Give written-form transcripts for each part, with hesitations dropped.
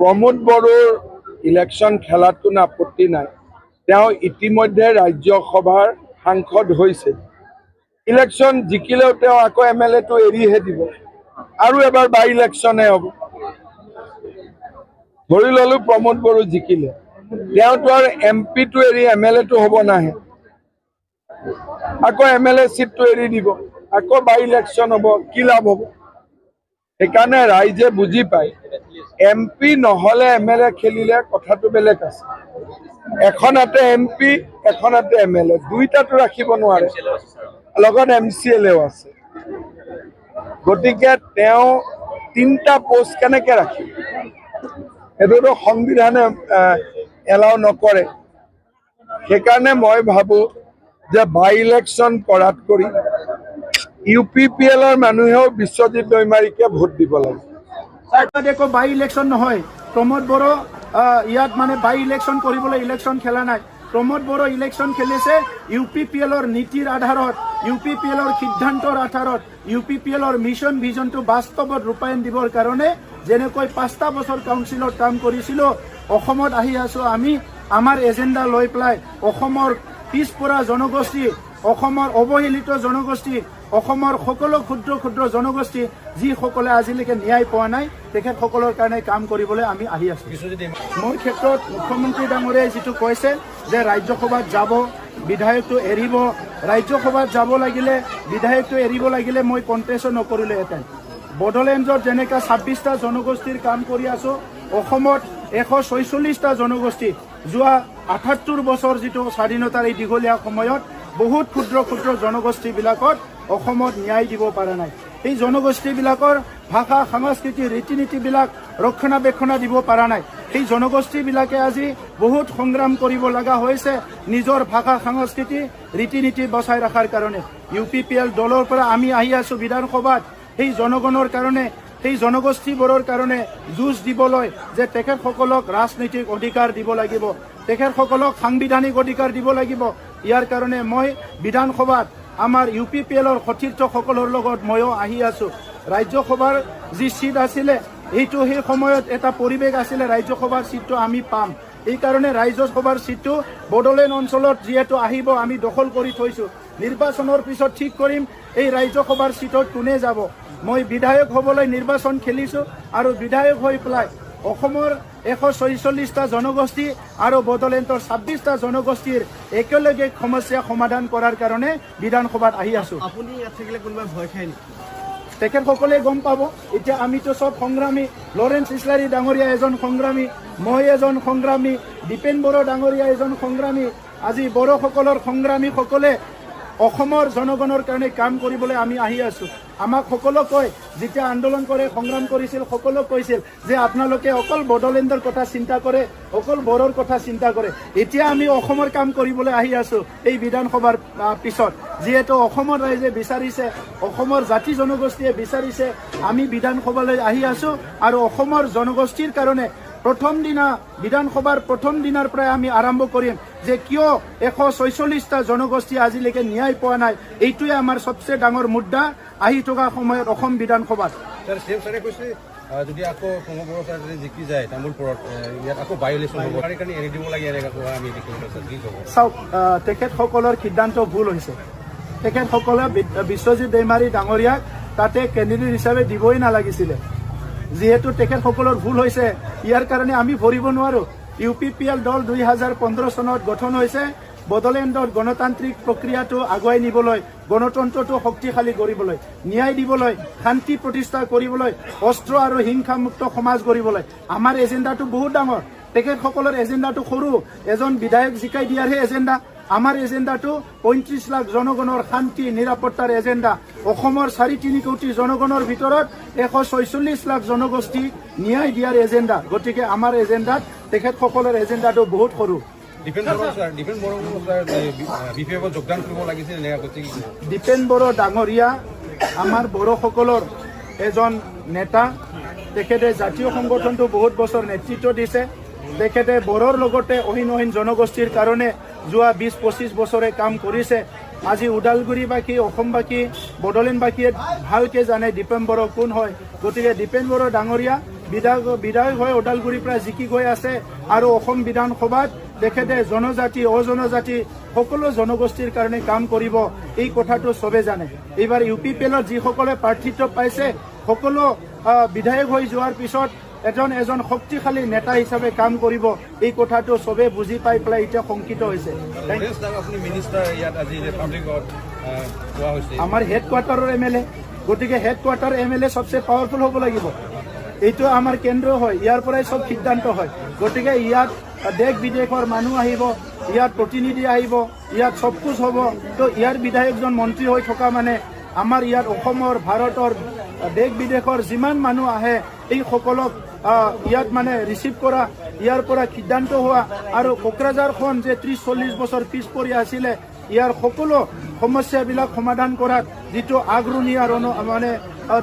Pramod बड़ोर election खेलात कोनो आपत्ति নাই। इतिमध्ये राज्यसभार सांसद হৈছে। इलेक्शन जिकिलेও आको MLA तो एरिहे দিব और एबार बाई इलेक्शने हब। धरि ललो प्रमोद बड़ो जिकिले तो MP तो एरि MLA तो हब नाहे। आको MLA सीट तो एरि দিব आको बाई इलेक्शन हब कि लाभ हब। সেইকাৰণে ৰাইজে বুজি পায় MP নহলে MLA খেলিলে কথাটো বেলেগ আছে। এখন হাতে MP এখন হাতে MLA দুইটাটো ৰাখিব নোৱাৰে লগত MCLও আছে। গতিকে তেওঁ তিনটা পোষ্ট কেনেকৈ ৰাখিব এটোটো সংবিধানে এলাও নকৰে। সেইকাৰণে মই ভাবো যে বাই ইলেকশন কৰাত কৰি UPPLৰ মানুহেও বিশ্বজিৎ দৈমাৰীকে ভোট দিব লাগে। देखो बाई इलेक्शन নহয় प्रमोद बड़ो ইয়াত মানে বাই ইলেকশন কৰিবলৈ ইলেকশন খেলা নাই। प्रमोद बड़ो इलेक्शन खेलिছে UPPLৰ নীতিৰ আধাৰত UPPLৰ সিদ্ধান্তৰ আধাৰত UPPLৰ মিশন ভিজনটো বাস্তৱত ৰূপায়ণ দিবৰ কাৰণে যেনেকৈ 5টা বছৰ কাউন্সিলত কাম কৰিছিল অসমত আহি আছো আমি আমাৰ এজেন্ডা লৈ পেলাই অসমৰ পিছপৰা জনগোষ্ঠী অসমৰ অৱহেলিত জনগোষ্ঠী অসমৰ সকলো ক্ষুদ্ৰ ক্ষুদ্ৰ জনগোষ্ঠী যিসকলে আজিলৈকে ন্যায় পোৱা নাই তেখেতসকলৰ কাৰণে কাম কৰিবলৈ আমি আহি আছো। মোৰ ক্ষেত্ৰত মুখ্যমন্ত্ৰী ডাঙৰীয়াই যেটো কৈছে যে ৰাজ্যসভাত যাব বিধায়কটো এৰিব ৰাজ্যসভাত যাব লাগিলে বিধায়কটো এৰিব লাগিলে মই কন্টেষ্ট নকৰিলে এটাই বডলেণ্ডৰ যেনেকা 26টা জনগোষ্ঠীৰ কাম কৰি আছো অসমত 146টা জনগোষ্ঠী যোৱা 78 বছৰ যেটো স্বাধীনতাৰ এই দীঘলীয়া সময়ত বহুত ক্ষুদ্ৰ ক্ষুদ্ৰ জনগোষ্ঠী বিলাকত অসমত ন্যায় দিব পৰা নাই। এই জনগোষ্ঠী বিলাকৰ ভাষা সংস্কৃতি ৰীতি নীতি বিলাক ৰক্ষণাবেক্ষণ দিব পৰা নাই। এই জনগোষ্ঠী বিলাকে আজি বহুত সংগ্ৰাম কৰিব লগা হৈছে নিজৰ ভাষা সংস্কৃতি ৰীতি নীতি বচাই ৰখাৰ কাৰণে। UPPL দলৰ পৰা আমি আহি আছো বিধানসভাত এই জনগণৰ কাৰণে এই জনগোষ্ঠীবোৰৰ কাৰণে যুঁজ দিবলৈ যে তেখেতসকলক ৰাজনৈতিক অধিকাৰ দিব লাগিব তেখেতসকলক সাংবিধানিক অধিকাৰ দিব লাগিব। ইয়াৰ কাৰণে মই বিধানসভাত আমাৰ UPPLৰ সতীৰ্থসকলৰ লগত ময়ো আহি আছো। ৰাজ্যসভাৰ যি সিট আছিলে এইটো সেই সময়ত এটা পৰিৱেশ আছিলে ৰাজ্যসভাৰ সিটটো আমি পাম। এই কাৰণে ৰাজ্যসভাৰ সিটটো বডলেণ্ড অঞ্চলত যিহেতু আহিব আমি দখল কৰি থৈছো। নিৰ্বাচনৰ পিছত ঠিক কৰিম এই ৰাজ্যসভাৰ সিটত কোনে যাব। মই বিধায়ক হ'বলৈ নিৰ্বাচন খেলিছো আৰু বিধায়ক হৈ পেলাই অসমৰ 146টা জনগোষ্ঠী আৰু বডলেণ্ডৰ 26টা জনগোষ্ঠীৰ একেলগে সমস্যা সমাধান কৰাৰ কাৰণে বিধানসভাত আহি আছো। আপুনি ইয়াত থাকিলে কোনোবা ভয় খায় নেকি? তেখেতসকলে গম পাব এতিয়া আমিতো সব সংগ্ৰামী। লৰেন্স ইছলাৰী ডাঙৰীয়া এজন সংগ্ৰামী মই এজন সংগ্ৰামী দীপেন বড়ো ডাঙৰীয়া এজন সংগ্ৰামী। আজি বড়োসকলৰ সংগ্ৰামীসকলে অসমৰ জনগণৰ কাৰণে কাম কৰিবলৈ আমি আহি আছো। আমাক সকলো কয় যেতিয়া আন্দোলন কৰে সংগ্ৰাম কৰিছিল সকলো কৈছিল যে আপোনালোকে অকল বডলেণ্ডৰ কথা চিন্তা কৰে অকল বড়োৰ কথা চিন্তা কৰে। এতিয়া আমি অসমৰ কাম কৰিবলৈ আহি আছো এই বিধানসভাৰ পিছত যিহেতু অসমৰ ৰাইজে বিচাৰিছে অসমৰ জাতি জনগোষ্ঠীয়ে বিচাৰিছে আমি বিধানসভালৈ আহি আছো আৰু অসমৰ জনগোষ্ঠীৰ কাৰণে প্ৰথম দিনা বিধানসভাৰ প্ৰথম দিনাৰ পৰাই আমি আৰম্ভ কৰিম যে কিয় 146টা জনগোষ্ঠী আজিলৈকে ন্যায় পোৱা নাই। এইটোৱে আমাৰ সবচে ডাঙৰ মুদ্দা আহি থকা সময়ত অসম বিধানসভাত। যদি আকৌ প্ৰমোদ বড়ো ছাৰ জিকি যায় তামোলপুৰত ইয়াত আকৌ বাই ইলেকশ্যন হ'ব কাৰণে এৰি দিব লাগে এনেকুৱা আমি চাওক তেখেতসকলৰ সিদ্ধান্ত ভুল হৈছে। তেখেতসকলে বিশ্বজিৎ দৈমাৰী ডাঙৰীয়াক তাতে কেণ্ডিডেট হিচাপে দিবই নালাগিছিলে। যেহেতু তেখেতসকলৰ ভুল হৈছে ইয়াৰ কাৰণে আমি ভৰিব নোৱাৰো। UPPL দল 2015 চনত গঠন হৈছে বডলেণ্ডৰ গণতান্ত্ৰিক প্ৰক্ৰিয়াটো আগুৱাই নিবলৈ গণতন্ত্ৰটো শক্তিশালী কৰিবলৈ ন্যায় দিবলৈ শান্তি প্ৰতিষ্ঠা কৰিবলৈ অস্ত্ৰ আৰু হিংসামুক্ত সমাজ কৰিবলৈ। আমাৰ এজেণ্ডাটো বহুত ডাঙৰ তেখেতসকলৰ এজেণ্ডাটো সৰু এজন বিধায়ক জিকাই দিয়াৰহে এজেণ্ডা। আমাৰ এজেণ্ডাটো 35 লাখ জনগণৰ শান্তি নিৰাপত্তাৰ এজেণ্ডা। অসমৰ 4.3 কোটি জনগণৰ ভিতৰত 146 লাখ জনগোষ্ঠী ন্যায় দিয়াৰ এজেণ্ডা। গতিকে আমাৰ এজেণ্ডাত তেখেতসকলৰ এজেণ্ডাটো বহুত সৰু। দীপেন বড়ো ডাঙৰীয়া আমাৰ বড়োসকলৰ এজন নেতা। তেখেতে জাতীয় সংগঠনটো বহুত বছৰ নেতৃত্ব দিছে। তেখেতে বড়োৰ লগতে অহীন জনগোষ্ঠীৰ কাৰণে যোৱা 20-25 বছৰে কাম কৰিছে। আজি ওদালগুৰিবাসী অসমবাসী বডলেণ্ডবাসীয়ে ভালকে জানে দীপেন বড়ো কোন হয়। গতিকে দীপেন বড়ো ডাঙৰীয়া বিধায়ক হৈ ওদালগুৰিৰ পৰা জিকি গৈ আছে আৰু অসম বিধানসভাত তেখেতে জনজাতি অজনজাতি সকলো জনগোষ্ঠীৰ কাৰণে কাম কৰিব, এই কথাটো চবে জানে। এইবাৰ UPPL যিসকলে প্ৰাৰ্থিত্ব পাইছে সকলো বিধায়ক হৈ যোৱাৰ পিছত এজন শক্তিশালী নেতা হিচাপে কাম কৰিব, এই কথাটো চবে বুজি পাই পেলাই এতিয়া শংকিত হৈছে। আমাৰ হেড কোৱাৰ্টাৰৰ MLA, গতিকে হেড কোৱাৰ্টাৰ MLA সবচে পাৱাৰফুল হ'ব লাগিব। এইটো আমাৰ কেন্দ্ৰ হয়, ইয়াৰ পৰাই সব সিদ্ধান্ত হয়। গতিকে ইয়াত দেশ বিদেশৰ মানুহ আহিব, ইয়াত প্ৰতিনিধি আহিব, ইয়াত সব কুছ হ'ব। তো ইয়াৰ বিধায়কজন মন্ত্ৰী হৈ থকা মানে আমাৰ ইয়াত অসমৰ ভাৰতৰ দেশ বিদেশৰ যিমান মানুহ আহে এই সকলক ইয়াত মানে ৰিচিভ কৰা, ইয়াৰ পৰা সিদ্ধান্ত হোৱা আৰু কোকৰাঝাৰখন যে 30-40 বছৰ পিছ পৰি আছিলে ইয়াৰ সকলো সমস্যাবিলাক সমাধান কৰাত যিটো আগ্ৰণী আৰু মানে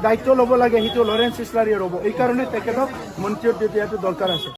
দায়িত্ব ল'ব লাগে সেইটো লৰেন্স ইছলাৰীয়ে ল'ব। এই কাৰণে তেখেতক মন্ত্ৰীত্ব দিয়াটো দৰকাৰ আছে।